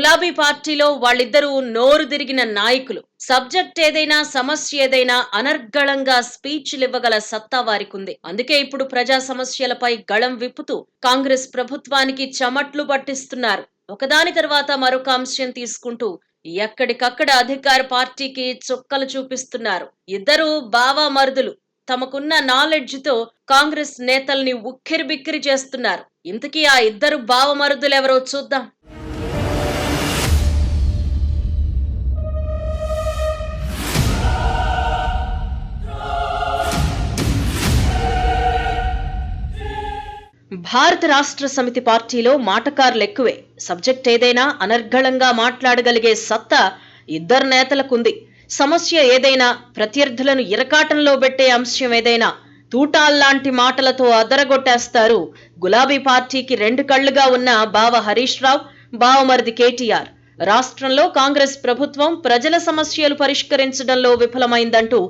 గులాబీ పార్టీలో వాళ్ళిద్దరూ నోరు తిరిగిన నాయకులు. సబ్జెక్ట్ ఏదైనా సమస్య ఏదైనా అనర్గళంగా స్పీచ్లు ఇవ్వగల సత్తా వారికుంది. అందుకే ఇప్పుడు ప్రజా సమస్యలపై గళం విప్పుతూ కాంగ్రెస్ ప్రభుత్వానికి చెమట్లు పట్టిస్తున్నారు. ఒకదాని తర్వాత మరొక అంశం తీసుకుంటూ ఎక్కడికక్కడ అధికార పార్టీకి చుక్కలు చూపిస్తున్నారు. ఇద్దరు బావా మరుదులు తమకున్న నాలెడ్జ్ తో కాంగ్రెస్ నేతల్ని ఉక్కిరిబిక్కిరి చేస్తున్నారు. ఇంతకీ ఆ ఇద్దరు బావమరుదులెవరో చూద్దాం. భారత రాష్ట్ర సమితి పార్టీలో మాటకారులు ఎక్కువే. సబ్జెక్ట్ ఏదైనా అనర్గళంగా మాట్లాడగలిగే సత్తా ఇద్దరు నేతలకుంది. సమస్య ఏదైనా, ప్రత్యర్థులను ఇరకాటంలో పెట్టే అంశం ఏదైనా తూటాల్లాంటి మాటలతో అదరగొట్టేస్తారు. గులాబీ పార్టీకి రెండు కళ్లుగా ఉన్న బావ హరీష్ రావు, బావమరిది కేటీఆర్. రాష్ట్రంలో కాంగ్రెస్ ప్రభుత్వం ప్రజల సమస్యలు పరిష్కరించడంలో విఫలమైందంటూ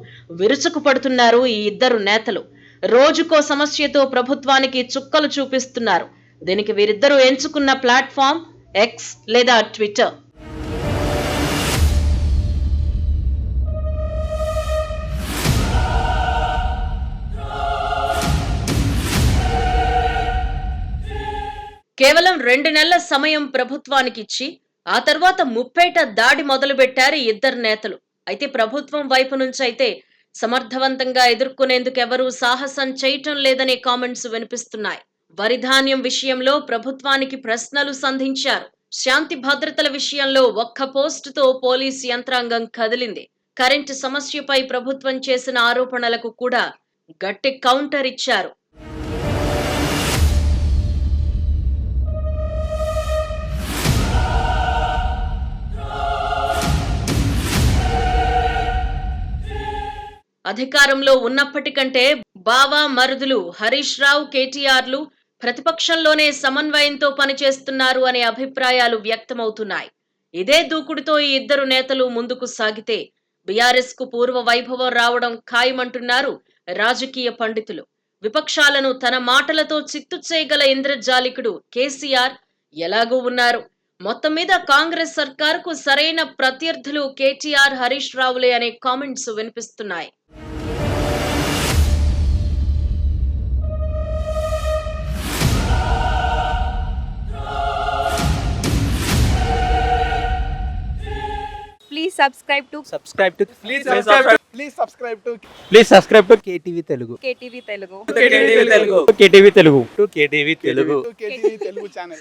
విరుచుకుపడుతున్నారు ఈ ఇద్దరు నేతలు. రోజుకో సమస్యతో ప్రభుత్వానికి చుక్కలు చూపిస్తున్నారు. దీనికి వీరిద్దరూ ఎంచుకున్న ప్లాట్ఫామ్ ఎక్స్ లేదా ట్విట్టర్. కేవలం 2 నెలల సమయం ప్రభుత్వానికి ఇచ్చి ఆ తర్వాత ముప్పేట దాడి మొదలుపెట్టారు ఈ ఇద్దరు నేతలు. అయితే ప్రభుత్వం వైపు నుంచి అయితే సమర్థవంతంగా ఎదుర్కొనేందుకు ఎవరూ సాహసం చేయటం లేదనే కామెంట్స్ వినిపిస్తున్నాయి. వరి ధాన్యం విషయంలో ప్రభుత్వానికి ప్రశ్నలు సంధించారు. శాంతి భద్రతల విషయంలో ఒక్క పోస్టుతో పోలీస్ యంత్రాంగం కదిలింది. కరెంటు సమస్యపై ప్రభుత్వం చేసిన ఆరోపణలకు కూడా గట్టి కౌంటర్ ఇచ్చారు. అధికారంలో ఉన్నప్పటికంటే బావా మరుదులు హరీష్ రావు, కేటీఆర్లు ప్రతిపక్షంలోనే సమన్వయంతో పనిచేస్తున్నారు అనే అభిప్రాయాలు వ్యక్తమవుతున్నాయి. ఇదే దూకుడుతో ఈ ఇద్దరు నేతలు ముందుకు సాగితే బీఆర్ఎస్ కు పూర్వ వైభవం రావడం ఖాయమంటున్నారు రాజకీయ పండితులు. విపక్షాలను తన మాటలతో చిత్తు చేయగల ఇంద్రజాలికుడు కేసీఆర్ ఎలాగూ ఉన్నారు. మొత్తం మీద కాంగ్రెస్ సర్కారుకు సరైన ప్రత్యర్థులు కేటీఆర్, హరీష్ రావులే అనే కామెంట్స్ వినిపిస్తున్నాయి. Please subscribe to KTV Telugu. KTV Telugu. KTV Telugu. KTV Telugu channel.